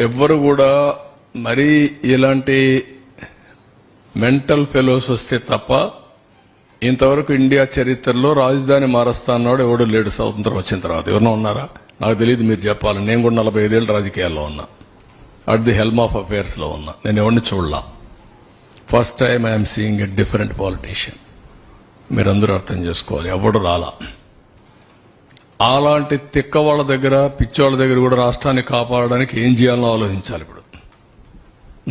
ఎవ్వరు కూడా మరీ ఇలాంటి మెంటల్ ఫెలోస్ వస్తే తప్ప ఇంతవరకు ఇండియా చరిత్రలో రాజధాని మారుస్తా అన్నాడు ఎవడు లేడు. స్వతంత్రం వచ్చిన తర్వాత ఎవరన్నా ఉన్నారా? నాకు తెలియదు, మీరు చెప్పాలి. నేను కూడా 45 ఏళ్ళు రాజకీయాల్లో ఉన్నా, at the helm of affairs లో ఉన్నా. నేను ఎవరిని చూడలా. First time I'm seeing a different politician. మీరందరూ అర్థం చేసుకోవాలి, ఎవడు రాలా. అలాంటి తిక్క వాళ్ళ దగ్గర, పిచ్చోళ్ళ దగ్గర కూడా రాష్ట్రాన్ని కాపాడడానికి ఏం చేయాలో ఆలోచించాలి ఇప్పుడు.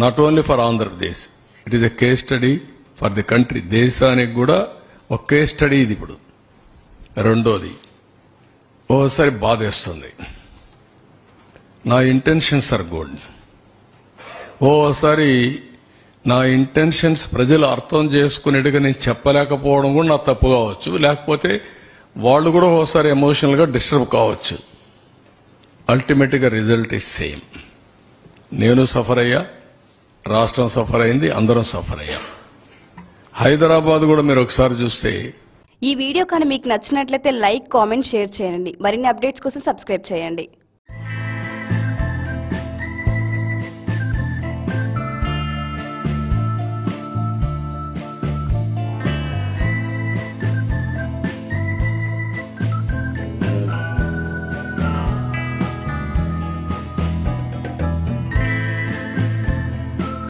Not only for Andhra Pradesh, it is a case study for the country. దేశానికి కూడా ఒక కేస్ స్టడీ ఇది ఇప్పుడు. రెండోది, ఓసారి బాధేస్తుంది. నా ఇంటెన్షన్స్ ఆర్ గుడ్. ఓసారి నా ఇంటెన్షన్స్ ప్రజలు అర్థం చేసుకునేట్టుగా నేను చెప్పలేకపోవడం కూడా నా తప్పు కావచ్చు. లేకపోతే వాళ్ళు కూడా ఓసారి ఎమోషనల్ గా డిస్టర్బ్ కావచ్చు. అల్టిమేట్ గా రిజల్ట్ ఇస్ సేమ్. నేను సఫర్ అయ్యా, రాష్ట్రం సఫర్ అయింది, అందరం సఫర్ అయ్యాం. హైదరాబాద్ కూడా మీరు ఒకసారి చూస్తే. ఈ వీడియో కానీ మీకు నచ్చినట్లయితే లైక్, కామెంట్, షేర్ చేయండి. మరిన్ని అప్డేట్స్ కోసం సబ్స్క్రైబ్ చేయండి.